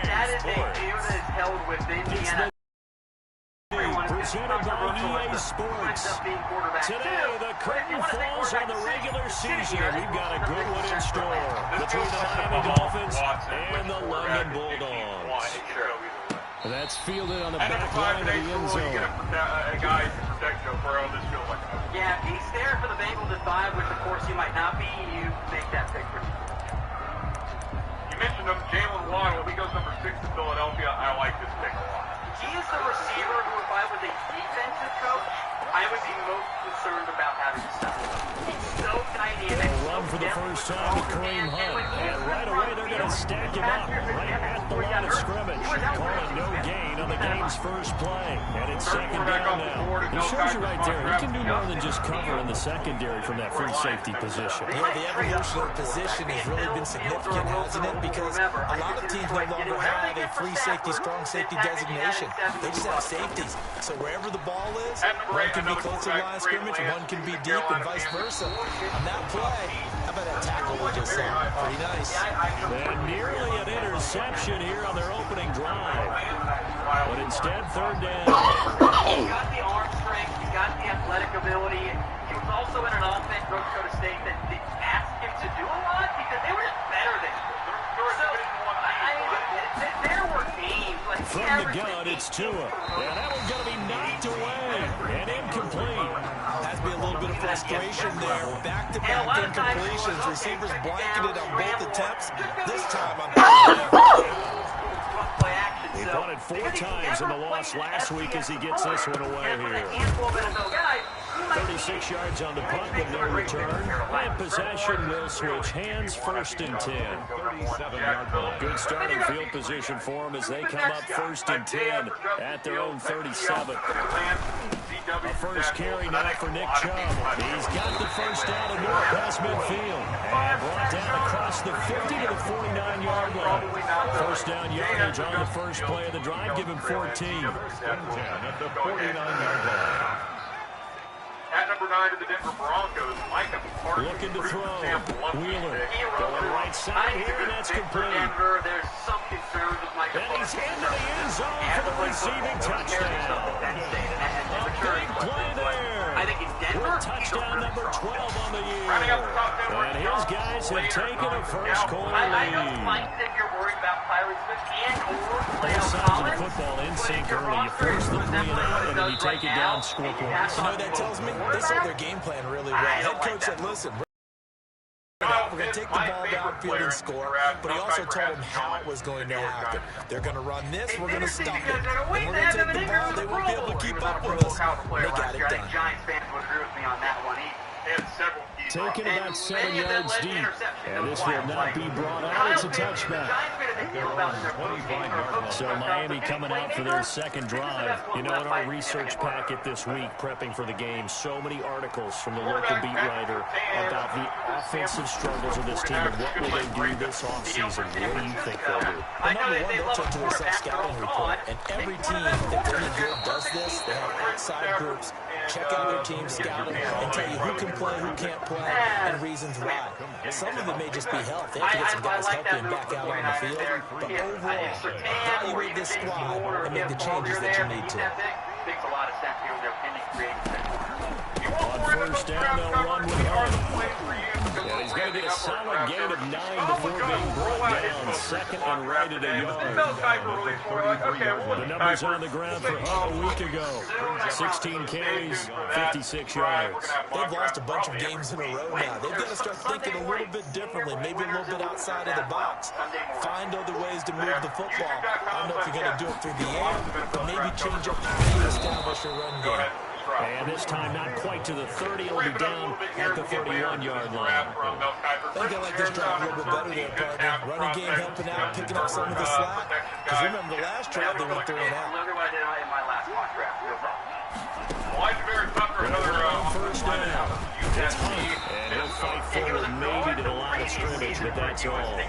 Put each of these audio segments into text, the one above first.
That is a deal that is held within the NFL. Presented by EA Sports. Today, the curtain falls on the regular season. We've got a good one in store between the Miami Dolphins and the London Bulldogs. That's fielded on the back line of the end zone. Yeah, if he's there for the Bengals at 5, which of course he might not be, you make that pick for him. You mentioned him, Jalen Waddle. He goes number 6 to Philadelphia. I like this pick a lot. He is the receiver who, if I was a defensive coach, I would be most concerned about having to stop. He's so dynamic. They'll run for the first time with Kareem Hunt. And right away, they're going to stack him up right at the line of scrimmage. Calling no gain on the game's first play. And it's second down now. He shows you right there, he can do more than just cover in the secondary from that free safety position. Yeah, the evolution of the position has really been significant, hasn't it? Because a lot of teams no longer have a free safety, strong safety designation. They just have safeties. So wherever the ball is, one can be close to the line of scrimmage, one can be deep, and vice versa. On that play, how about that tackle we just saw? Pretty nice. And nearly an interception here on their opening drive. But instead, third down. He's got the arm strength. He's got the athletic ability. He was also in an offense, North Dakota State, that didn't ask him to do a lot because they were just better than him. So, I mean, there were games. Like from the gun, it's Tua. And that one's going to be knocked away and incomplete. Has to be a little bit of frustration there. Back-to-back incompletions. Receivers blanketed on both attempts. This time on he punted 4 times in the loss last week as he gets this one away here. 36 yards on the punt with no return. And possession will switch hands, first and 10. Good starting field position for them as they come up first and 10 at their own 37. A first carry now for Nick Chubb. He's got the first down and more past midfield. And brought down across the 50 to the 49-yard line. First down yardage on the first play of the drive. Give him 14. At the 49-yard line. At number 9 to the Denver Broncos, Micah Parsons. Looking to throw. Wheeler going right side here, and that's complete. There's some concerns with Micah And he's into the end zone for the receiving touchdown. A big play there. I think it's Denver. Touchdown number 12 on the year. And his guys have taken a first quarter lead. I don't mind that you're worried about Pilot Smith and or Both sides of the football in sync early. You force the 3 and out, and then you take it down, score points. You know what that tells me? They saw their game plan really well. Head coach said, listen, we're going to take the ball downfield and score, but he also told them how it was going to happen. They're going to run this, we're going to stop it. And we're going to take the ball, they won't be able to keep up with us. They got it done. Giants fans would agree with me on that one. Taken about 7 yards deep, and this will not be brought out. It's a touchback. So Miami coming out for their second drive. You know, in our research packet this week, prepping for the game, so many articles from the local beat writer about the offensive struggles of this team and what will they do this offseason. What do you think they'll do? Well, number one, they'll take to their self-scouting report, and every team that's any good does this. They have outside groups check out their team, scout them, and tell you who can play, who can't play, and reasons why. Some of it may just be health. They have to get some guys healthy and back out on the field. But overall, evaluate this squad and make the changes that you need to. Makes a lot of sense here when they're pinning creative. On first down, they'll run with Hunt. And he's going to get a solid gain of 9 before being brought down. Second and right at a yard. The numbers on the ground for Hunt a week ago. 16 carries, 56 yards. They've lost a bunch of games in a row now. They've got to start thinking a little bit differently, maybe a little bit outside of the box. Find other ways to move the football. I don't know if you're going to do it through the air, but maybe change up how you establish your run game. And this time not quite to the 30. It'll be down at the 31-yard line. I think I like this drive a little bit better there, partner. Running game helping out, picking up some of the slack. Because remember the last drive they went 3 and out. First down. It's Hunt, and he'll fight forward maybe to the line of scrimmage, but that's all.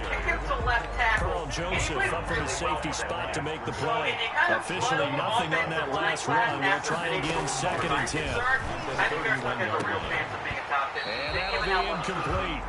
Carl Joseph up from the safety spot to make the play. Officially nothing on that last run. They'll try it again, second and 10. And that'll be incomplete.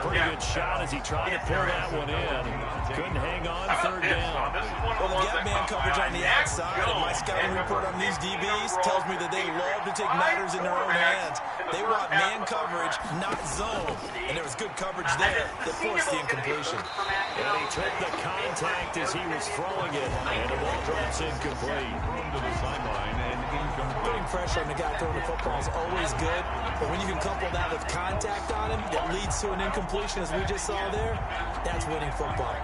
For the pretty good shot as he tried to pull that one in. Couldn't hang on third down. Well, we get man coverage on the outside, and my scouting report on these DBs tells me that they love to take matters in their own hands. They want man coverage, not zone. And there was good coverage there that forced the incompletion. And he took the contact as he was throwing it, and the ball drops incomplete. To the sideline and incomplete. Putting pressure on the guy throwing the football is always good, but when you can couple that with contact on him that leads to an incompletion, as we just saw there, that's winning football.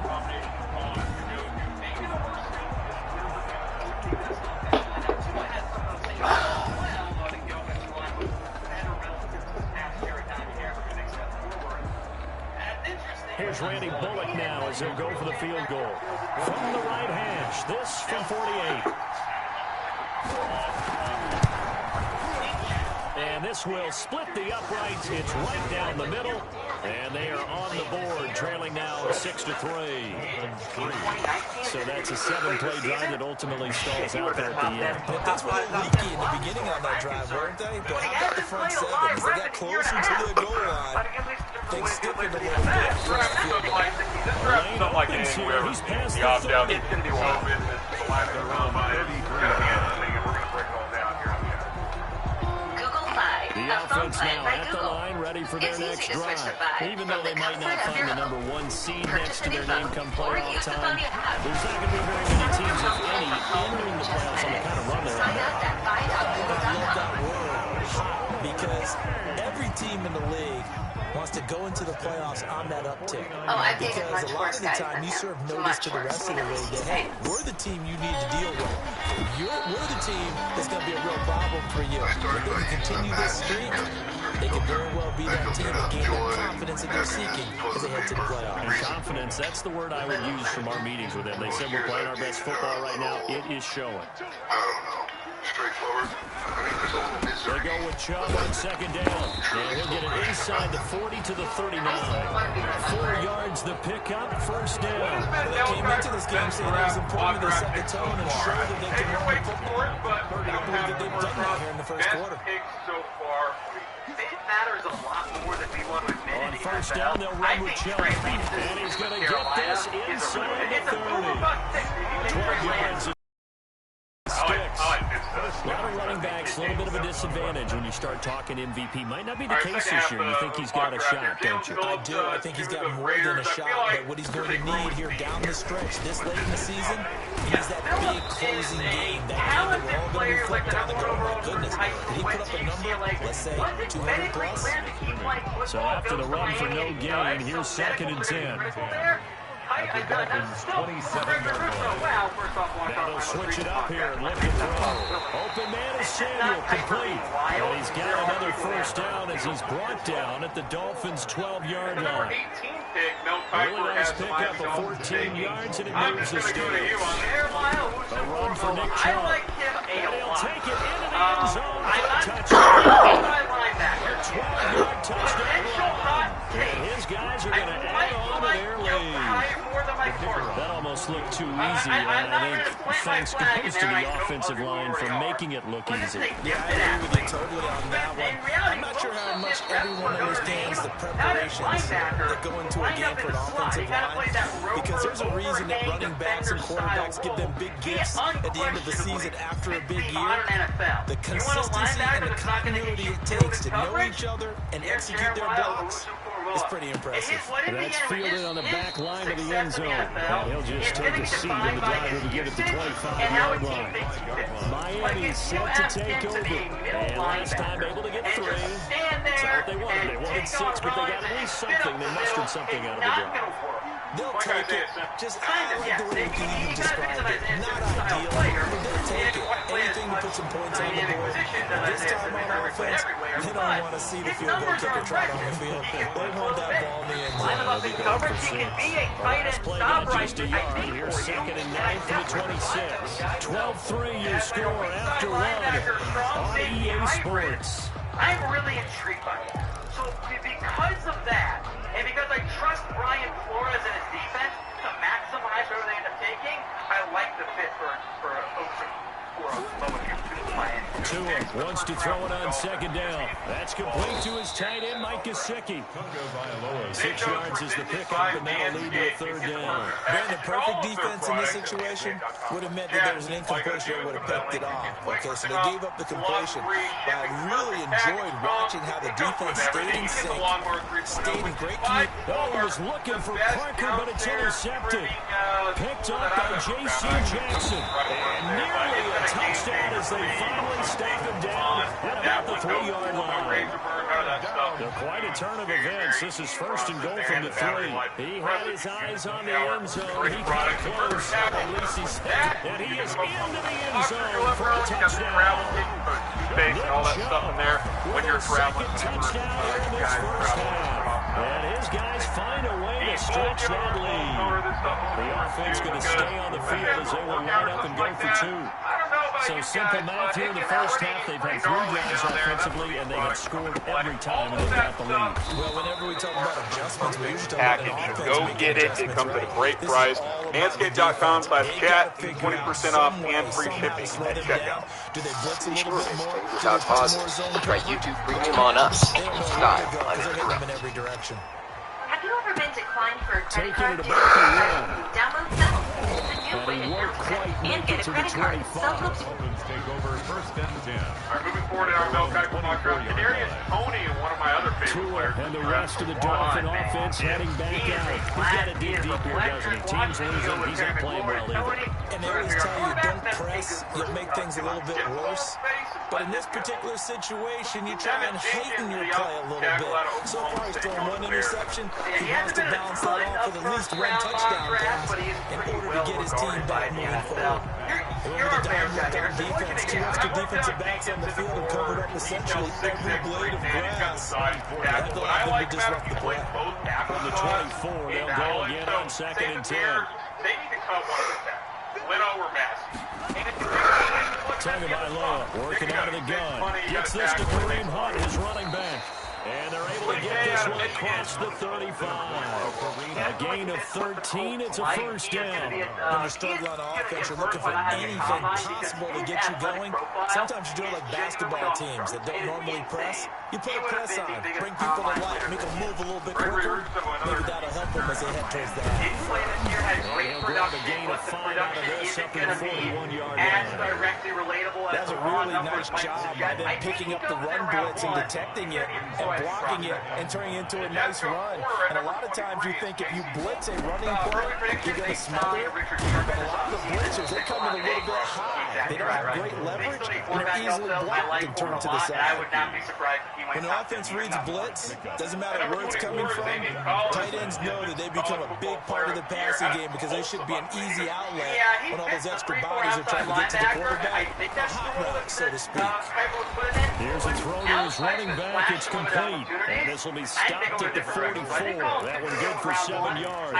Here's Randy Bullock now as he'll go for the field goal. From the right hash, this from 48. And this will split the uprights. It's right down the middle. And they are on the board, trailing now 6-3. So that's a 7-play drive that ultimately stalls out there at the end. But things were a little leaky in the beginning on that drive, weren't they? But how about the front seven? As they got closer to the goal line, things stiffened a little bit. Lane opens here. He's past the 30. It's going to be wild. The offense now at the line, ready for their next drive. Even though they might not find the number 1 seed next to their name come playoff time, there's not going to be very many teams, if any, entering the playoffs on the kind of run they're on. I love that word, because every team in the league wants to go into the playoffs on that uptick. Because a lot of the time you serve notice to the rest of the league that, hey, we're the team you need to deal with. We're the team that's going to be a real problem for you. If they can continue this streak, they could very well be that team and gain that confidence that they're seeking as they head to the playoffs. And confidence, that's the word I would use from our meetings with them. They said we're playing our best football right now. It is showing. I don't know. Straightforward. They go with Chubb on second down. And he'll get it inside the 40 to the 39. 4 yards the pickup, first down. They came into this game saying it was important to set the tone and show that they can run the football. I believe that they've done that here in the first quarter. It matters a lot more than we want to admit. On first down, they'll run with Chubb. And he's going to get this inside the 30. 12 yards. A lot of running backs, a little bit of a disadvantage when you start talking MVP. Might not be the case this year. You think he's got a shot, don't you? I do. I think he's got more than a shot. But what he's going to need here down the stretch this late in the season, he needs that big closing game. That game that we're all going to be flipped on and go, oh my goodness, did he put up a number, let's say, 200 plus? So after the run for no gain, here's 2nd and 10. Now they'll switch it up here and look at throw. Open man is Samuel, complete. And he's got another first down as he's brought down at the Dolphins' 12-yard line. Really nice pickup of 14 yards, and it moves the stage. A run for Nick Chubb. And he'll take it into the end zone for a touchdown. A 12-yard touchdown run. And his guys are going to add on to their lead. That almost looked too easy, and I think thanks goes to the offensive line for making it look easy. Yeah, I agree with you totally on that one. I'm not sure how much everyone understands the preparations that go into a game for an offensive line, because there's a reason that running backs and quarterbacks give them big gifts at the end of the season after a big year. The consistency and the continuity it takes to know each other and execute their blocks is pretty impressive. That's fielded on the back line of the end zone. And he'll just take a seat in the drive to get at the 25-yard line. Miami set to take over. And last time able to get 3. That's not what they wanted. They wanted 6, but they got at least something. They mustered something out of the drive. They'll take it. Just I like the way you described it. Not ideal, but they'll take it. Anything to put some points on the board. But this time on offense, they don't want to see the field goal kicker trot on the field. They want that ball in the end zone. They'll be going for 6. Last play down just a yard. Here's 2nd and 9 from the 26. 12-3 your score after 1 on EA Sports. I'm really intrigued by it. So because of that, and because I trust Brian Flores and his defense to maximize whatever they end up taking, I like the fit for a lower Tua wants to throw it on second down. That's complete to his tight end, Mike Gesicki. 6 yards is the pickup, and that'll lead to a third down. Man, the perfect defense in this situation would have meant that there was an incompletion that would have picked it off. Okay, so they gave up the completion. But I really enjoyed watching how the defense stayed in sync, stayed in great keep. Oh, he was looking for Parker, but it's intercepted. Picked up by J.C. Jackson. And nearly a touchdown as they finally stop him down at about the 3-yard line. Quite a turn of events. This is first and goal from the 3. He had his eyes on the end zone. He got close. At least he said, and he is into the end zone for a touchdown. All that stuff in there when you're traveling. Touchdown in this first half. And his guys find a way to stretch that lead. The offense going to stay on the field as they will line up and go for 2. So simple math here in the first half. They've had 3 drives offensively, and they have scored every time, and they've got the lead. Well, whenever we talk about adjustments, we usually talk about an offense. Go get it. It comes at a great price. Manscaped.com/chat. 20% off and free shipping at checkout. Do they blitz a little bit more? Without pauses. Try YouTube Premium on us. Style uninterrupted. In every direction. Have you ever been declined for a credit Taking card it deal? about the wall. Download Settle. It's a new way to And he won't build quite credit and make get it a to the credit card. 25. Self-looks Take over first and 10. All right, moving forward in our Mel Kiper mock draft. Kadarius Toney and one of my other favorite Tua players. and the rest of the Dolphin offense heading back out. He's got to dig deep here, doesn't he? Teams losing. He's not playing well either. And they always tell you, don't press. You'll make things a little bit worse. But in this particular situation, you try and heighten your play a little bit. So far, he's thrown 1 interception. He wants to balance that off with at least 1 touchdown pass in order to get his team back moving forward. They went with a downward on defense. 2 extra defensive backs on the field and covered up essentially every blade of grass. That allowed them to disrupt the play. From the 24, they'll go again on second and 10. They need to cut one of the back. Leno or Massey. Tagovailoa working out of the gun. Gets this to Kareem Hunt, his running back. And they're able to get this one across the 35. A gain of 13. It's a first down. When you're struggling on offense, you're looking for anything possible to get you going. Sometimes you do it like basketball teams that don't normally press. You put a press on, bring people to life, make them move a little bit quicker. Maybe that'll help them as they head towards the half. He'll grab a gain of 5 out of this up to the 41-yard line. That's a really nice job by them picking up the run blitz and detecting it and blocking it and turning it into a nice run. And a lot of times you think if you blitz a running play, you're going to smother it. But a lot of the blitzers, they come in a little bit high. They don't have great leverage, and they're easily blocked and turned to the side. When an offense reads blitz, doesn't matter where it's coming from, tight ends know that they become a big part of the passing game because they should be an easy outlet when all those extra bodies are trying to get to the quarterback. A hot route, so to speak. Here's a throw to his running back. It's complete. And this will be stopped at the 44. That one good for 7 yards.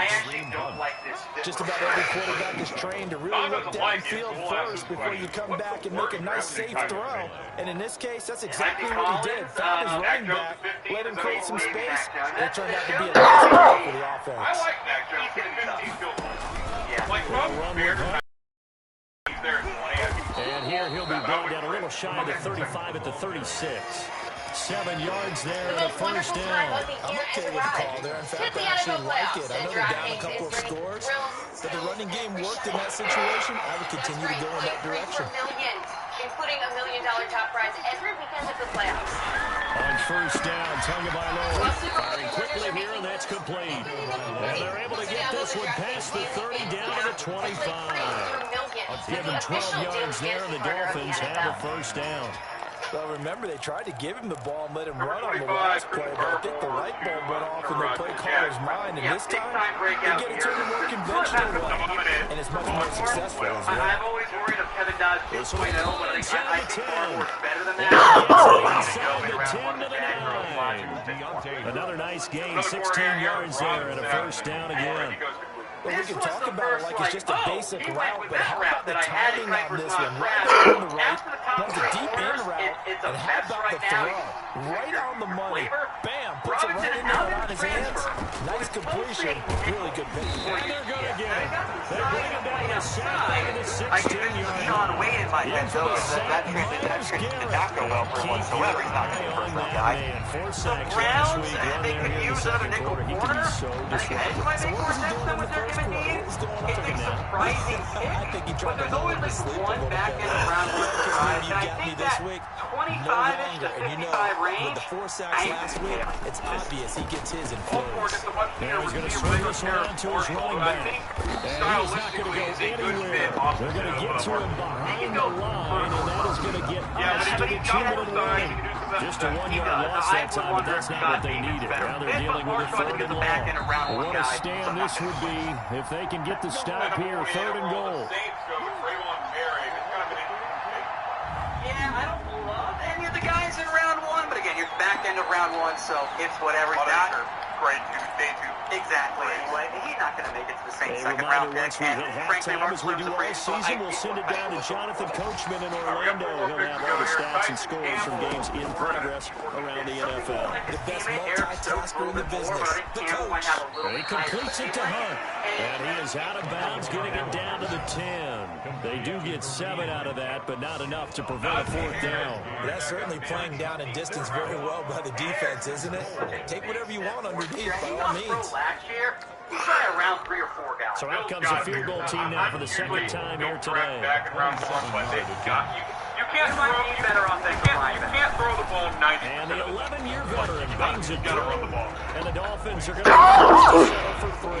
Just about every quarterback is trained to really look downfield first before you come back and make a nice, safe throw. And in this case, that's exactly what he did. Found his running back, let him create some space, and it turned out to be a nice play for the offense. I like that, Joe. Like Rob Beard. And here he'll be brought down a little shy of the 35 at the 36. 7 yards there and a first down. I'm okay with the call there. In fact, I actually like it. I know they're down a couple of scores, but the running game worked in that situation. I would continue to go in that direction. Including $1 million top prize every weekend of the playoffs. On first down, Tagovailoa firing quickly here, and that's complete. And they're able to get this one past the 30 down to the 25. Give them 12 yards there, and the Dolphins have a first down. Well, remember, they tried to give him the ball and let him run on the last play, but I think the light bulb went off in the play caller's mind, and this time, they get it to the more conventional way, and it's much more successful as well. I've always worried of Kevin Dodd 2.0, but I think Barbour's better than that. Inside the 10 to the 9. Another nice gain, 16 yards there, and a first down again. Well, we can talk about it like it's just a basic route, but how about the timing on this one? Right on the right, runs a deep in route, and how about the throw? Right on the money. Bam, puts it right in there on his hands. Nice completion. Really good pick. And they're going to get it. They bring it down to I can use Sean Wayne in my head, though, because that transition did not go well for him whatsoever. He's not going to be the first round guy. The Browns, they could use another nickel corner. I think Edge might make more sense than what they're going to need. It's a surprising pick, but there's always like one back-end round one surprise, and I think that 25-ish to 55 range, with the 4 sacks last week, it's obvious he gets his in flurries. Now he's going to swing this one out to his running back. And he's not going to go anywhere. They're going to get to him behind the line, and that is going to get us to the 2-minute line. Just a 1-yard loss that time, but that's not what they needed. Now they're dealing with a 3rd and long. What a stand this would be if they can get the stop here, 3rd and goal. Yeah, I don't love any of the guys in round 1, but again, you're back end of round 1, so it's whatever. Grade 2, day 2. Exactly. Anyway, he's not going to make it to the same A second round reminder, pick. once we hit halftime, as we do all season, we'll send it down to Jonathan Coachman in Orlando. He'll have all the stats and scores from games in progress around the NFL. The best multitasker in the business, the coach. And he completes it to Hunt. And he is out of bounds, getting it down to the 10. They do get 7 out of that, but not enough to prevent a 4th down. That's certainly playing down in distance very well by the defense, isn't it? Take whatever you want underneath, by all means. Last year, he shot around 3 or 4 guys. So out comes the field goal team now for the 2nd time here today. Back in round 1, but you can't throw the ball 90. And the 11-year veteran bangs it through. And the Dolphins are going to settle for 3.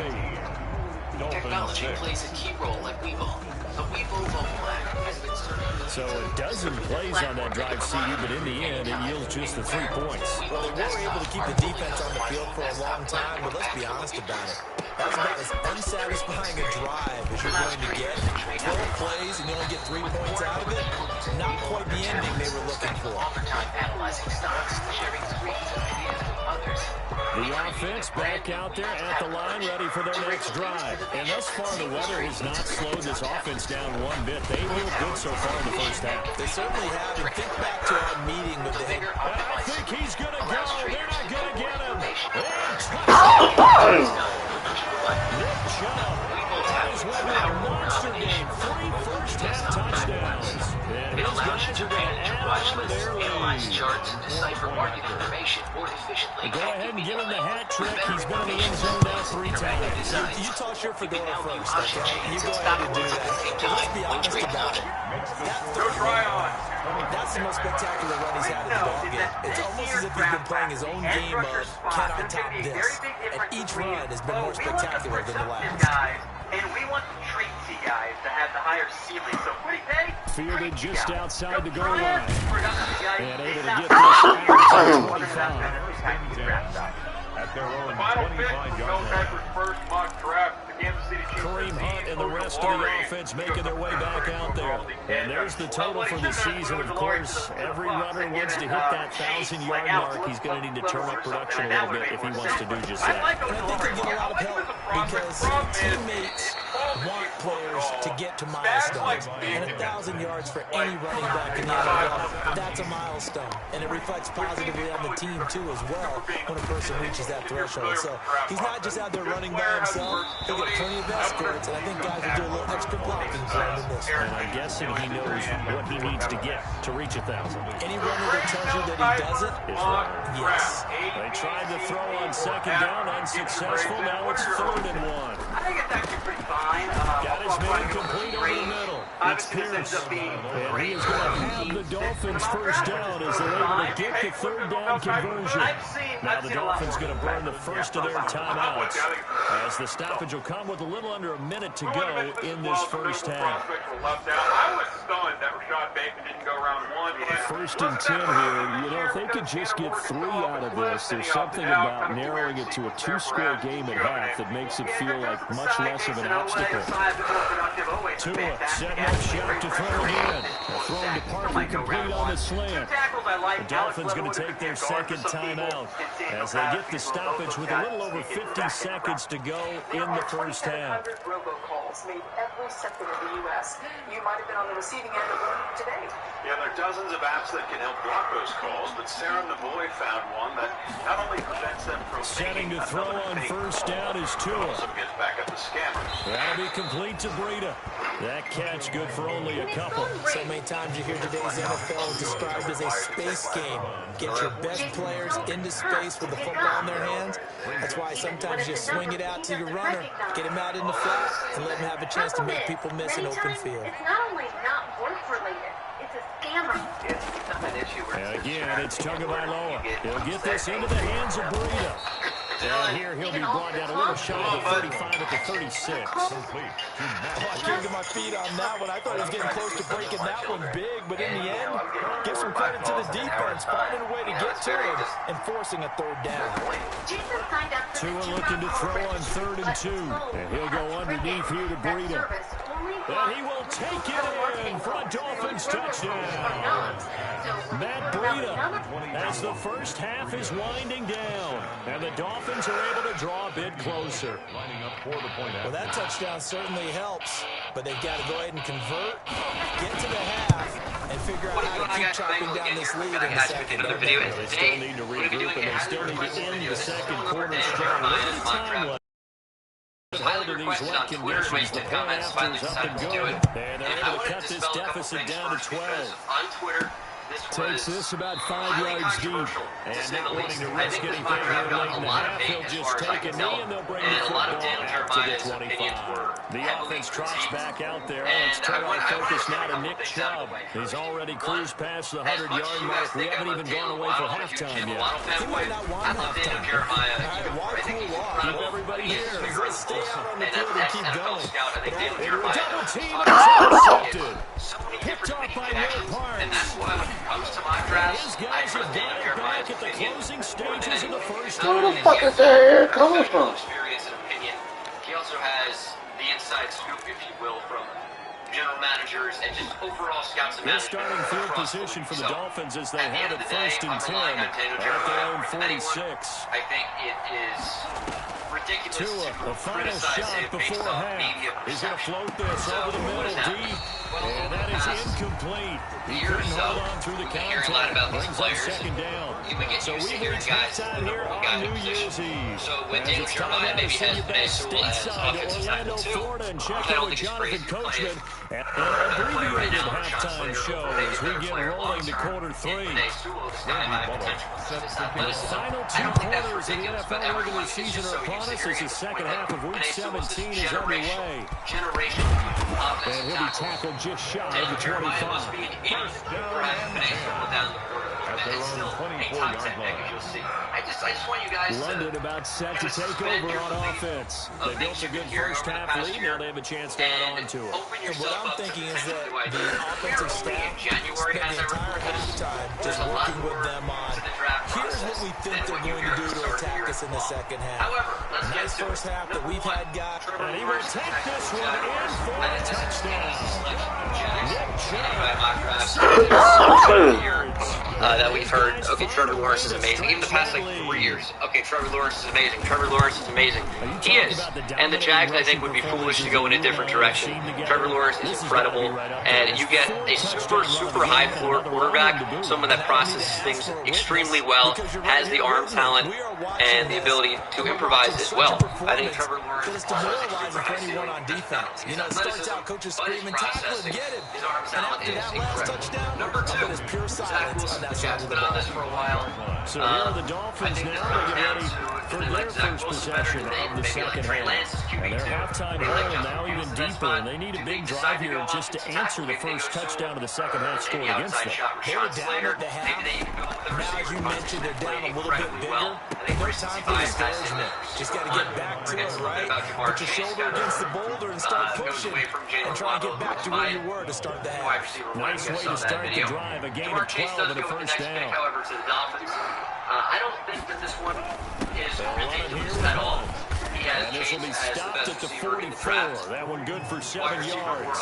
Technology plays a key role like Weeble. The Weeble Flag has been certified. So a dozen plays on that drive, CD, but in the end, it yields just the 3 points. Well, they were able to keep the defense on the field for a long time, but let's be honest about it. That's about as unsatisfying a drive as you're going to get. 12 plays and you only get 3 points out of it. Not quite the ending they were looking for. Analyzing stocks, sharing screens and ideas with others. The offense back out there at the line, ready for their next drive. And thus far, the weather has not slowed this offense down one bit. They look good so far in the first half. They certainly have. And think back to our meeting with the head. I think he's going to go. They're not going to get him. Nick Chubb has won a monster game. 3 first-half touchdowns. And his guys are going to add on to their lead. Charts and decipher market information more efficiently. Go ahead and give him the hat trick. He's been in the end zone now 3 times. You toss your fedora first, okay? You go ahead and do that. Let's be honest about it. That's the most spectacular run he's had in the ballgame. It's almost as if he's been playing his own game of, can I top this? And each run has been more spectacular than the last. And we want the Tracy guys to have the higher ceiling. So Woody Petty fielded just outside the goal line. And able to get this out to 25. At their own 25-yard line. First mock draft, the Kansas City Chiefs. Kareem Hunt and the rest of the offense making their way back out there. And there's the total for the season. Of course, every runner wants to hit that 1,000-yard mark. He's going to need to turn up production a little bit if he wants to do just that. And I think they get a lot of help because teammates want players to get to milestones. And 1,000 yards for any running back in the NFL, that's a milestone. And it reflects positively on the team, too, as well, when a person reaches that threshold. So he's not just out there running by himself. He'll get plenty of escorts, and I think guys will do a little extra blocking for him in this. And I'm guessing he knows what he needs to get to reach 1,000. Any runner that tells you that he doesn't, is wrong. yes. They tried to throw on 2nd down, unsuccessful. Now it's 3rd and 1. I think it's actually pretty fine. Got his man complete over the middle. It's Pierce. And he is going to have the Dolphins first down as they're able to get the 3rd down conversion. Now the Dolphins going to burn the first of their timeouts as the stoppage will come with a little under a minute to go in this first half. I was stunned that Rashad Bateman didn't go round 1. 1st and 10 here. You know, if they could just get 3 out of this, there's something about narrowing it to a 2-score game at half that makes it feel like much less of an obstacle. Tua setting up shot to throw again. Thrown to Parker, complete on the slant. The Dolphins going to take their 2nd timeout as they get the stoppage with a little over 50 seconds to go in the first half. calls made every second of the U.S. You might have been on the receiving end of one today. Yeah, there are dozens of apps that can help block those calls, but Sarah Navoy found one that not only prevents them from setting to throw on first down is Tua. Also gets back at the scammers. That'll be complete to Breida. That catch good for only a couple. So many times you hear today's NFL described as a space game. Get your best players into space with the football in their hands. That's why sometimes you swing it out to your runner, get him out in the flat, and let him have a chance to make people miss an open field. It's not only not work-related, it's a scammer. It's become an issue where And again, it's Tagovailoa. He'll get this into the hands of Breida. And here he'll be brought down a little shy of the 35 at the 36. I came to my feet on that one. I thought he was getting close to breaking that one big, but in the end, give some credit to the defense, finding a way to get to him and forcing a third down. Tua looking to throw on 3rd and 2. And he'll go underneath here to Breida. And he will take it in for a Dolphins touchdown. Matt Breida, as the first half is winding down, and the Dolphins are able to draw a bit closer. Well, that touchdown certainly helps, but they've got to go ahead and convert, get to the half, and figure out how to keep chopping down this lead in the second. They still need to regroup, and they still need to end the second quarter strong. Little time left. Under these wet conditions, the point after is up and good, and they're able to cut this deficit down to 12. On Twitter, Takes this about 5 yards deep, and not wanting to risk anything here late in the half, he'll just take a knee and they'll bring the football out to the 25. The offense trots back out there. Let's turn our focus now to Nick Chubb. He's already cruised past the 100-yard mark. We haven't even gone away for halftime yet. He might not want halftime. Why cool off? Keep everybody here. Let's stay out on the field and keep going. Into a double team, and it's intercepted. Picked off by Will Parks. And that's why when it comes to my drafts, His guys have got it back at the closing stages of the first Where the half. fuck is that hair coming from? Experience and opinion. He also has the inside scoop, if you will, from general managers and just overall scouts and Good managers. starting field position for the Dolphins as they have it 1st and 10 at their own 46. I think it is ridiculous Tua, to the final criticize shot it based before on half. media He's going to perception. float this over the middle deep, and that is incomplete. He couldn't hold on through the contact. Brings up 2nd down. So we reach halftime here on New Year's Eve. So when As Daniel it's time Jeremiah now to maybe send has you been back a tool as stateside to offensive Orlando, tackle too. Florida, and check I in don't with think it's Jonathan crazy to play Coachman it. and an abbreviated halftime show as we get rolling to quarter 3. The final 2 quarters of the NFL regular season are upon us as the second half of Week 17 is underway. And he'll be tackled just shy of the 25. I just want you guys London about set to take over on offense. They built a good first half lead. Now they have a chance to add on to it. And what I'm thinking is that the offensive staff spent the entire halftime just working with them on here's what we think they're going to do to attack us in the second half. Nice first half that we've had, guys. And he will take this one in for a touchdown. Nick Chubb, that we've heard, okay, Trevor Lawrence is amazing. Even the past, like, 3 years. Okay, Trevor Lawrence is amazing. Trevor Lawrence is amazing. He is. And the Jags, I think, would be foolish to go in a different direction. Trevor Lawrence is incredible. And you get a super, super high floor quarterback, someone that processes things extremely well, has the arm talent, and the ability to improvise as well. I think Trevor Lawrence is demoralizing for anyone on defense. You know, it starts out coaches screaming, tackle and get him. And after that last touchdown, Number 2, it is pure silence on that side Jets of the been on ball. this for a while. So here are the Dolphins now. They get ready for their first possession of the second half. And their halftime hole now even deeper, and they need a big drive here just to answer the first touchdown of the second half scored against them. They were down at the half. Now, as you mentioned, they're down a little bit bigger. No time for discouragement. Just got to get back to it, right? Put your shoulder against the boulder and start pushing. And try and get back to where you were to start the half. Nice way to start the drive. A gain of 12 and a first down. However, to the Dolphins, I don't think that this one is ridiculous at all. He has And this will be stopped at the 44. That one good for 7 yards.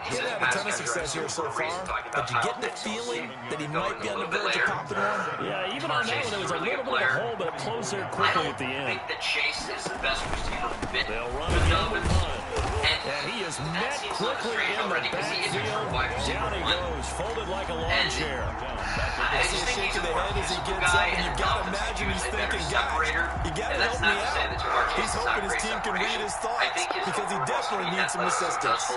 He hasn't had a ton of success here so far, but you get the feeling that he might be on the verge of popping one. Yeah, even on that one, there was a little bit of a hole, but it closed there quickly at the I end. think that Chase is the best receiver fit. They'll run it down with one. And he is met quickly in the backfield. Down he goes, folded like a lawn chair. I see a shake of the head as he gets up, and you got to imagine he's thinking, guys, you got to help me out. He's hoping his team can read his thoughts because he definitely needs some assistance.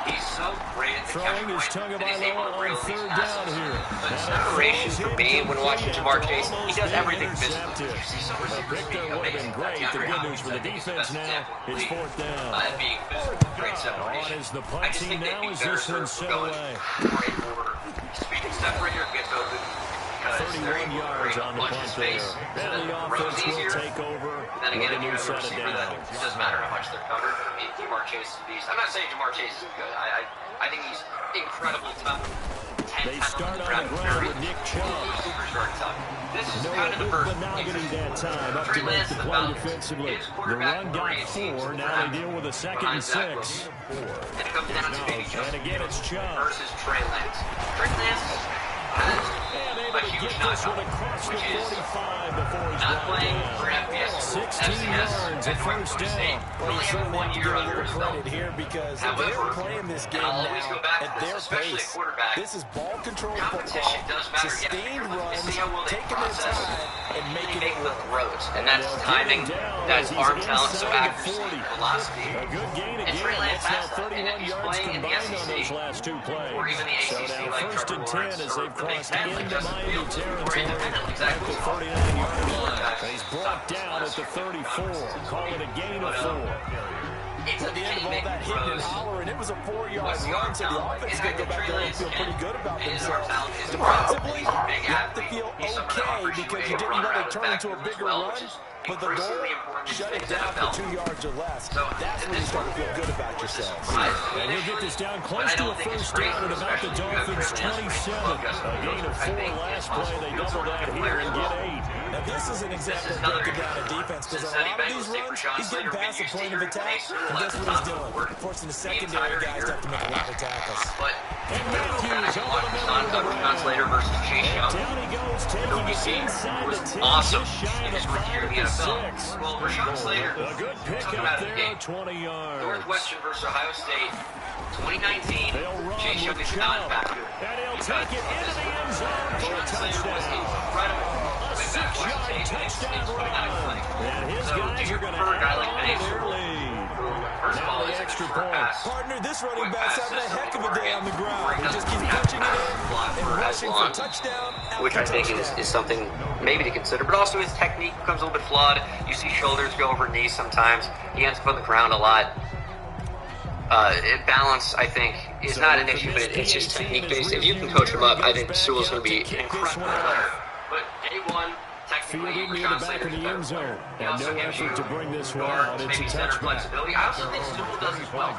He's so great at the Throwing his tongue of Iloa on third down here. Separation for me when watching Jamar Chase, he does everything physically. A pick there would have been great. The good news for the defense now, it's fourth down. Being physical, great separation. On is the punt team now as this one's set away. Speed separator gets open. 31 yards on the punt there. And the offense will take over. Then again, with a new set of downs. It doesn't matter how much they're covered. I mean, Jamar Chase is a beast. I'm not saying Jamar Chase is good. I think he's incredibly tough. They start on the ground with Nick Chubb. This is No kind of the first. Benogany that time up to make the play defensively. The run got 4. Now they deal with a 2nd and 6. And it comes down to Baby Chubb. And again, it's Chubb. Versus Trey Lance. Trey Lance has And able a to huge get this one knockout, across the which is 45 before he's not brought playing down. for FBS. 16 yards at first down. Well, you certainly have to give a little credit here because they're playing this game now at their pace. This is ball control football, sustained runs, taking their time, and making it work. Throws, and that's timing, that's arm talent, so accuracy, velocity. A good gain again. And Trey Lance That's has now that. And if 31 he's yards playing in the combined on those SEC, last 2 plays. or even the So ACC, now like first Trevor and 10 Lawrence, as or they've the Big crossed Ten, like into Justin Miami Fields, or territory independent, at exactly. the 39-yard line. He's brought down at the 34. Call it a gain of 4. At the end of all that hitting and hollering, it was a 4-yard run, so the offense is going to go back there and feel pretty good about themselves. Defensively, you have to feel okay because you didn't let it turn into a bigger run, but the goal, shut it down for 2 yards or less. That's when you start to feel good about yourself. And he'll get this down close to a first down at about the Dolphins' 27. A gain of 4 last play. They double that here and get 8. Now, this is an example of breaking down a defense because on a lot of these runs, he's getting past the point of attack, and guess what he's doing? Forcing the secondary guys to have to make a lot of tackles. And Matthews over the middle of the ground. Slater versus Chase Young. Down he goes, taking it inside Was the 10. awesome Just shy in of his the rookie year in the 5 NFL. to 6. Well, Rashawn Slater, A good pick talking up about the there, game. 20 yards. Northwestern versus Ohio State, 2019. They'll run Chase Young with is Chubb. not back. And he'll take it into the end zone for a touchdown. Incredible. A 6-yard touchdown run. And his guys are going to add on to their lead. Now the extra point. Partner, this running back's having a heck of a day on the ground. He just keeps punching it in and rushing for touchdown Which I think is something maybe to consider, but also his technique becomes a little bit flawed. You see shoulders go over knees sometimes. He ends up on the ground a lot. Balance, I think, is not an issue, but it's just technique based. If you can coach him up, I think Sewell's going to be an incredible player. But A1, technically, Fielded near the back of the end zone. And no effort to bring this one out. It's a touchback. I also think Sewell does as well.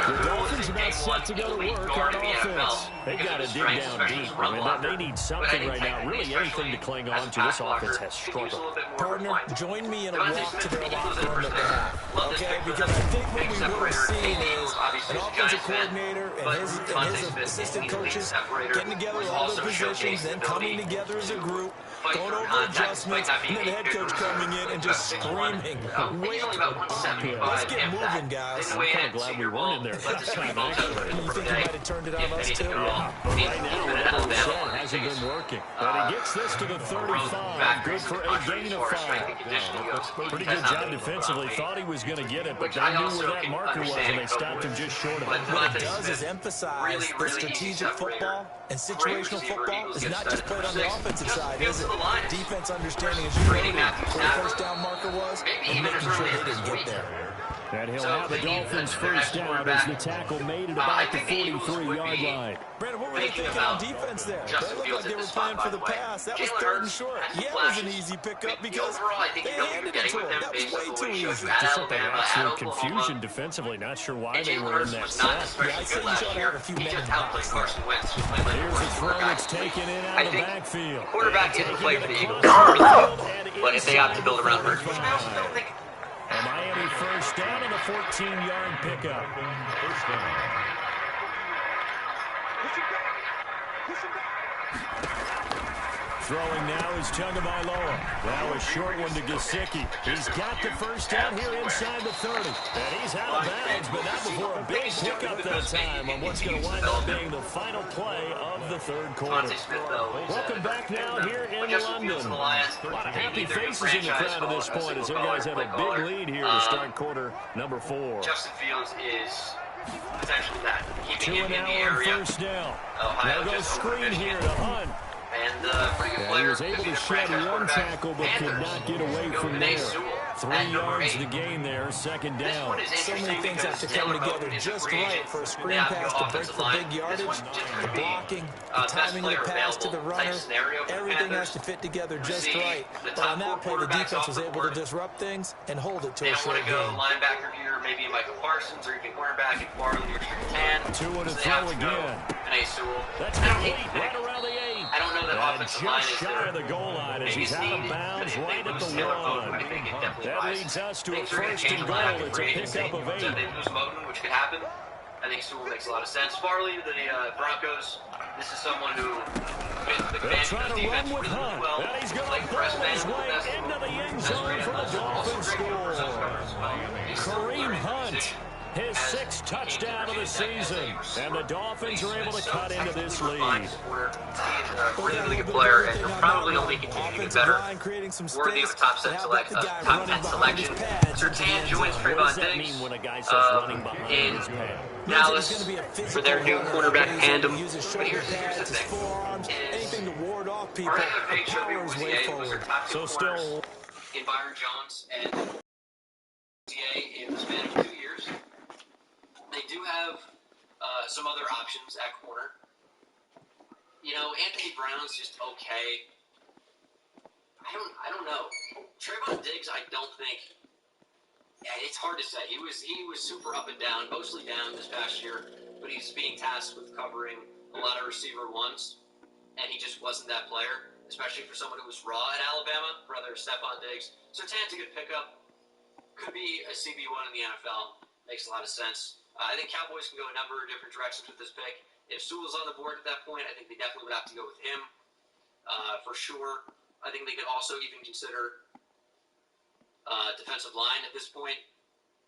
The Dolphins about set to go to work on offense. They got to dig down deep. I mean, they need something right now. Really anything to cling on to. This offense has struggled. Partner, join me in a walk to their locker room that they have. Okay? Because I think what we really seen is an offensive coordinator and his assistant coaches getting together all their positions, then coming together as a group, going over adjustments, and then the head coach coming in and just screaming, wait up. Let's get moving, guys. I'm kind of glad we weren't in there this time, actually. You think you might have turned it on us, too? Yeah, but right now, whatever was said hasn't been working. But he gets this to the 35. Good for a gain of 5. Pretty good job defensively. Thought he was going to get it, but they knew where that marker was, and they stopped him just short of it. What it does is emphasize that strategic football and situational football is not just played on the offensive side, is it? Defense understanding, as you noted, where the first down marker was, and making sure they didn't get there. And he'll have the Dolphins first down as the tackle made at about the 43-yard line. Brandon, what were they thinking on defense there? They looked like they were playing for the pass. That was 3rd and short. Yeah, it was an easy pickup because they handed it to him. That was way too easy. Just something absolute confusion defensively. Not sure why they were in that set. Yeah, I'd say you should have a few men in the box. Here's a throw that's taken in out of the backfield. Quarterback didn't play for the Eagles, but if they opt to build around Hurts, which I also don't think. A Miami first down and a 14-yard pickup. First down. Throwing now is Tagovailoa. Now a short one to Gesicki. He's got the first down here inside the 30. And he's out of bounds, but not before a big pickup that time on what's going to wind up being the final play of the third quarter. Welcome back now here in London. A lot of happy faces in the crowd at this point as their guys have a big lead here to start quarter number 4. Justin Fields is potentially that. Keeping him in the 2 area. First down. Ohio Now goes just screen here to Hunt. And pretty good Yeah, player. he was able to shed one tackle, but could not get away from there. 3 yards to gain there, second down. So many things have to come together just right for a screen pass to break for big yardage, the blocking, the timing of the pass to the runner. Everything has to fit together just right. But on that play, the defense was able to disrupt things and hold it to a short They don't game. want to go linebacker here, maybe Michael Parsons, or even cornerback and Farley or Tan. Two to throw again. That's complete right around the 8. I don't know that And offensive line just is shy there. of the goal line as he's out of bounds right at the 1. That leads us to a first and goal. It's a pickup of 8. So they lose Moten, which could happen. I think Sewell makes a lot of sense. Farley, the Broncos, this is someone who They're trying to run with Hunt. well. And he's going to throw his way into the end zone for the Dolphins score. Kareem Hunt, his 6th touchdown of the season. And the Dolphins are able to cut into this lead. He's a really good player, and he'll probably only continue to get better. Worthy of a top 10 selection. Surtain joins Trayvon Diggs in Dallas for their new cornerback tandem. But here's the thing. Anything to ward off people. Our FFA Trivia was their top 2 So corners still in Byron Jones and in the span of 2 years. They do have some other options at corner. You know, Anthony Brown's just okay. I don't know. Trayvon Diggs, I don't think. Yeah, it's hard to say. He was super up and down, mostly down this past year, but he's being tasked with covering a lot of receiver ones, and he just wasn't that player, especially for someone who was raw at Alabama, brother Stephon Diggs. So Tan's a good pickup. Could be a CB1 in the NFL. Makes a lot of sense. I think Cowboys can go a number of different directions with this pick. If Sewell's on the board at that point, I think they definitely would have to go with him for sure. I think they could also even consider defensive line at this point,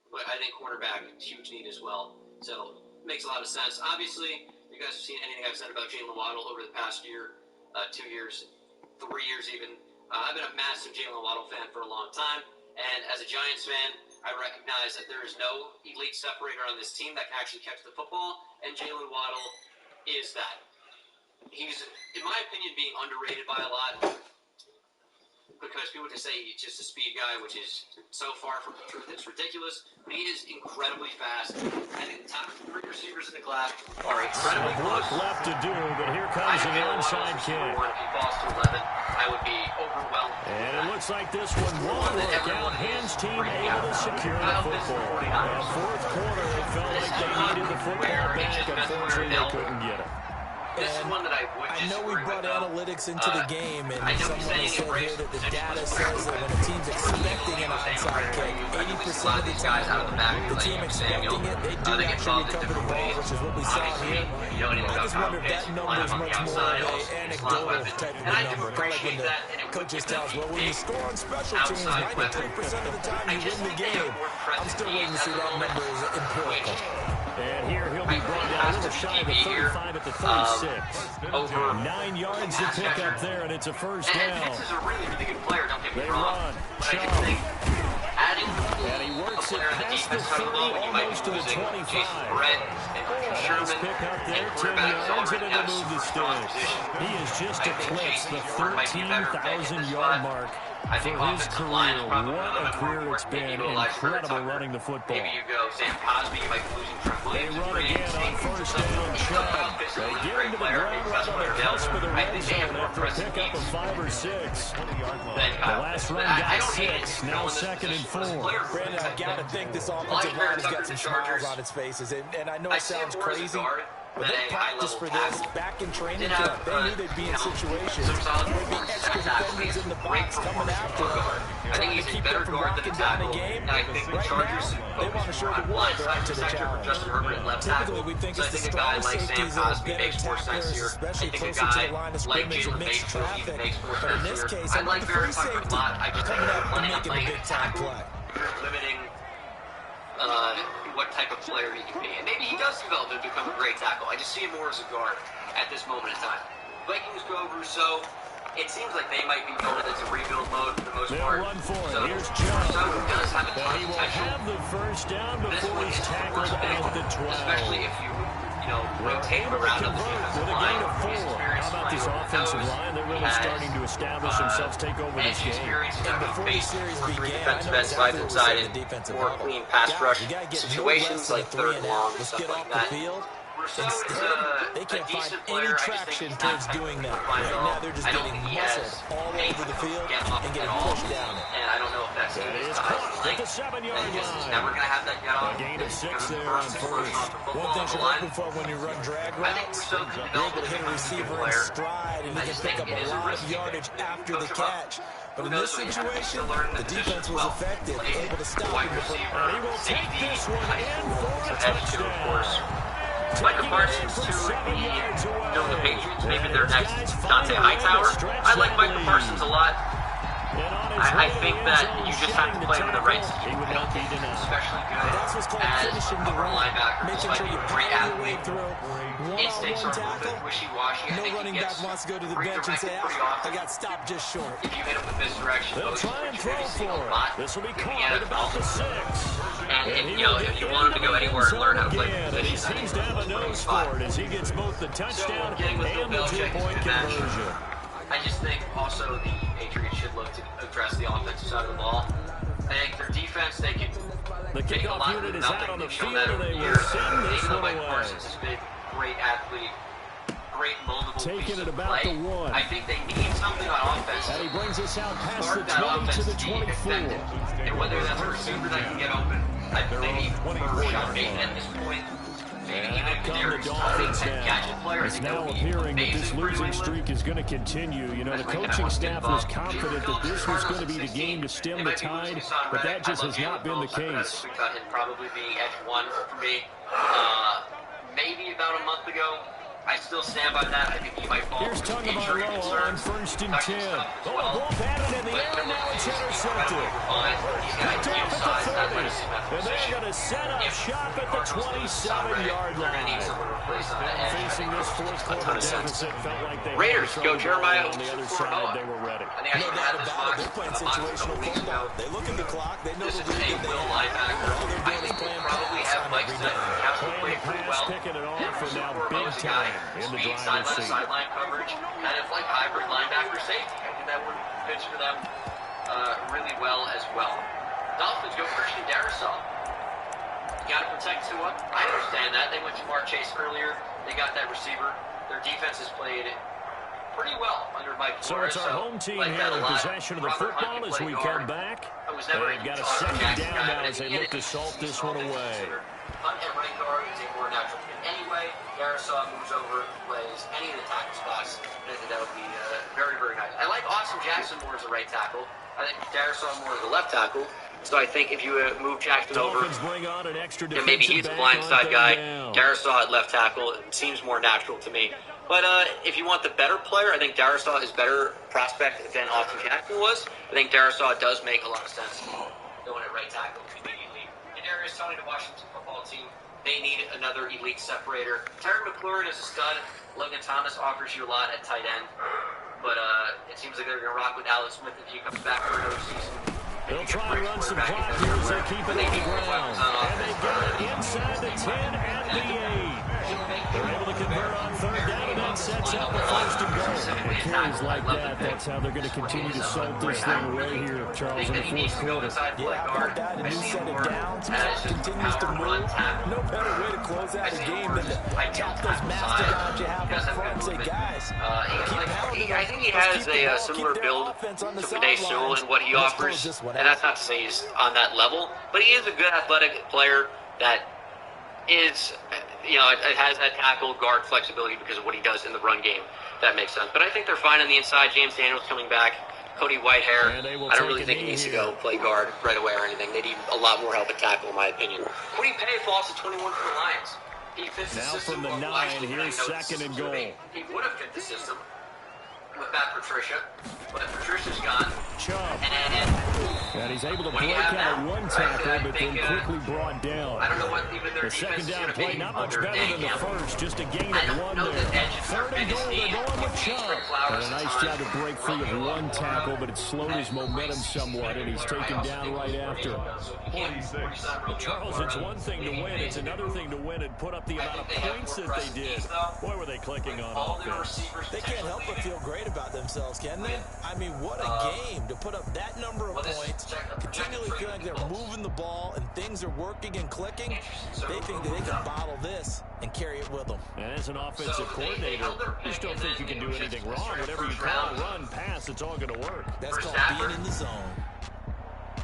but I think cornerback is a huge need as well. So makes a lot of sense. Obviously, you guys have seen anything I've said about Jalen Waddle over the past year, 2 years, 3 years even. I've been a massive Jalen Waddle fan for a long time, and as a Giants fan, I recognize that there is no elite separator on this team that can actually catch the football, and Jalen Waddle is that. He's, in my opinion, being underrated by a lot because people just say he's just a speed guy, which is so far from the truth. It's ridiculous. But he is incredibly fast. I think the top 3 receivers in the class are incredibly close. Left to do, but here comes an onside kick. If he falls to 11, I would be overwhelmed. And it looks like this one won't work out. Hans team able to secure the football. In the fourth quarter, it felt like they needed the football back. Unfortunately, they couldn't get it. This is one that I would I know we brought analytics into the game, and someone has said here that the data says that when a team's expecting an onside kick, 80% of the time, the team expecting it, they do actually recover the ball, which is what we saw here. I just wonder if that number is much more of an anecdotal type of a number, kind of like when the coaches tell us, well, when you score on special teams, 93% of the time you win the game. I'm still waiting to see that number is empirical. And here he'll be brought down a little shy of the 35 at the 36. Over 9 yards to pick up there, and it's a first down. This is a really, really good player, don't get me They wrong. run. But I just think adding And he works it player in the past the defense coming 30, along when you might almost be to the losing 25. Jason Barrett and Nice Sherman pick up there, and 10 quarterbacks yards, and already it'll have move the super strong sticks. position. He has just I think eclipsed the Jason Ward might be a better pick at 13,000-yard this mark I for think his offensive line career. is probably What a little a bit career more it's been. important. Maybe utilize for Incredible Tucker. running the football. Maybe you go Sam Cosby, you might be losing Trent They Williams. run again on first down. Chubb. They get him to the ground right on the cusp of the red zone after a pickup of 5 or 6. The last run got 6. Now second and 4. Brandon, I've got to think this offensive line has got some smiles on its faces, and I know it sounds crazy, But they practiced for this back in training camp. They knew they'd be in situations where there'd be extra defenders in the box coming after them, trying to keep them from walking down the game. Right now, they want to show the world they're up to the challenge. Typically, we think it's the strong safeties that are better tacklers, especially closer to the line of scrimmage and mixed traffic. But in this case, I like the free safety coming up and making a big-time play. Limiting what type of player he can be. And maybe he does develop and become a great tackle. I just see him more as a guard at this moment in time. Vikings go Rousseau. It seems like they might be going into rebuild mode for the most part. Run for it. So Here's Jones. Rousseau does have a ton of He will potential. have the first down before he's tackled at the 12. Especially if you rotate him around on the defensive With a line. gain of 4. How about this offensive line? They're really starting to establish themselves, take over this game. And before the series began, defensive ends side and side in more clean pass rush situations like third and long and let's stuff get like off that. the field. Rousseau is They a can't find decent any player. traction towards doing that. Right now, they're just getting muscled all over the field and getting pushed down it. And I don't know if that's That his is size. caught at the 7-yard He's line. never going to have that get off. A gain of 6 there on first. One thing you're looking for when you run drag routes, you're able to hit a receiver in stride, and he can pick up a lot of yardage after the catch. But in this situation, the defense was effective, able to stop him before. And he will take this one in for a touchdown. Micah Parsons to the Patriots, maybe their next Dante Hightower. I like Micah Parsons a lot. I think that you just have to play with the right team. I don't think he's especially good That's what's called as finishing a the run, linebacker. making sure you Great pound your way athlete. through. Instincts One-on-one are a little tackle. bit wishy-washy. I No think running he back gets wants to go to the bench and say, redirected pretty I often. got stopped just short. If you hit him with misdirection, They'll those try and you're throw gonna see a for lot it. This will be in the caught at about the 6. And if you want him to go anywhere and learn how to play Again, and he position, seems to have a nose for it as he gets both the touchdown and the 2-point conversion. I just think also the Patriots should look to address the offensive side of the ball. I think their defense, they can The make a kickoff lot unit of is out nothing. on the They've shown field, that and over they the will years. send this Even though one Mike away. Parsons is a big, great athlete, great moldable Taking piece it of about play. the 1. I think they need something on offense. And he brings us out past the Start that 20 to offense the to be 24. effective. And whether that's a receiver that can get open, I think they need Rashad Bateman at this point. Maybe And even out if come the Kadarius Dolphins Toney, now. gadget player, I It's think that now would be appearing that this amazing for New losing England. streak is going to continue. You know, the coaching staff was confident that this was going to be the game to stem the tide, but that just has not been the case. We thought him probably being edge 1 for me. Maybe about a month ago. I still stand by that. I think he might fall. Here's from Tagovailoa injury on concerns. 1st and 10. Touching stuff as Oh, well. ball batted in the air, and now it's intercepted. He's got Picked good off size, at the 30. athleticism at the And they're position. going to set up shop at the 27-yard They're going to need line. someone to replace on that edge. Facing this fourth quarter deficit, felt like they Raiders had go trouble Jeremiah on the other for side. Noah. They were ready. I think I No should doubt have this about it. box They're playing a situational couple weeks football. ago. They look at the clock. They know This the is a lead that they will have. linebacker. All they're I doing is think we'll playing probably pass have on Mike every Smith down. Kowski Playing play the pretty pass, well. picking it off, and now big Is a guy, time in the speed, driver's seat. sideline coverage, kind of like hybrid linebacker safety. I think that would fit for them really well as well. Dolphins go Christian Darrisaw. You got to protect Tua. I understand that. They went to Mark Chase earlier. They got that receiver. Their defense has played pretty well under Mike So Flores. it's our home team like here that a in lot. possession of the Robert football Hunt as can we play come guard. back. I was never They've got a Utah second Jackson down guy, now but as they he look had to salt a this small one away. consider. Hunt at right guard is a more natural fit anyway. Darrisaw moves over, plays any of the tackle spots. I think that would be very, very nice. I like Austin Jackson more as a right tackle. I think Darrisaw more as a left tackle. So I think if you move Jackson over, Dolphins bring on an extra then maybe he's a defensive back blindside on guy. third down. Darrisaw at left tackle, it seems more natural to me. But if you want the better player, I think Darrisaw is better prospect than Austin Jackson was. I think Darrisaw does make a lot of sense going at right tackle immediately. And Darius Toney to Washington football team. They need another elite separator. Terry McLaurin is a stud. Logan Thomas offers you a lot at tight end. But it seems like they're going to rock with Alex Smith if he comes back for another season. They'll try and run some clock here as they keep it on the ground. And they got it inside the 10 and the 8. They're able to convert on third down, and that sets up the first and goal. With carries like that, that's how they're going to continue to salt this thing away here, Charles, in the fourth quarter. Yeah, how about that? A new set of downs. Clock continues to move. No better way to close out a game than to tap those mastodons you have up front and say, guys, I think he has a similar build to Penei Sewell in what he offers. And that's not to say he's on that level, but he is a good athletic player that is it has that tackle guard flexibility because of what he does in the run game. That makes sense. But I think they're fine on the inside. James Daniels coming back. Cody Whitehair, I don't really think he needs to go play guard right away or anything. They need a lot more help at tackle, in my opinion. Quiddy Pay falls to 21 for the Lions. He fits the system. Now from the 9, here's second and goal. He would have fit the system with Matt Patricia, but Patricia's gone. Chubb. And he's able to break out of one tackle, but then quickly brought down. I don't know what even their The second down play, not much better than the first, just a gain I of don't 1 know there. that edge is their Third and biggest goal, they're need. going with Chubb. Flowers And a nice job to break free of one tackle, but it slowed his momentum somewhat, and he's taken down right after. But Charles, it's one thing to win. It's another thing to win and put up the amount of points that they did. Boy, were they clicking on offense. They can't help but feel great about themselves, can they? I mean, what a game to put up that number of points, continually feel like they're moving the ball and things are working and clicking. They think that they can bottle this and carry it with them. And as an offensive coordinator, you just don't think you can do anything wrong. Whatever you call, run, pass, it's all going to work. That's called being in the zone.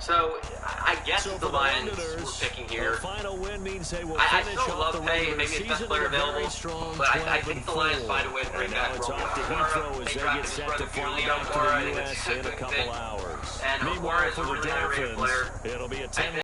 So, I guess the Lions were picking here. The final win means they will I finish still off love the Pay, regular maybe it's best season player with a very available, strong but I 12-4. think the Lions find a way to bring And back now it's Romo. off to Heathrow as they get set to fly back to the U.S. in a couple hours. Meanwhile, for the Dolphins, it'll be a 10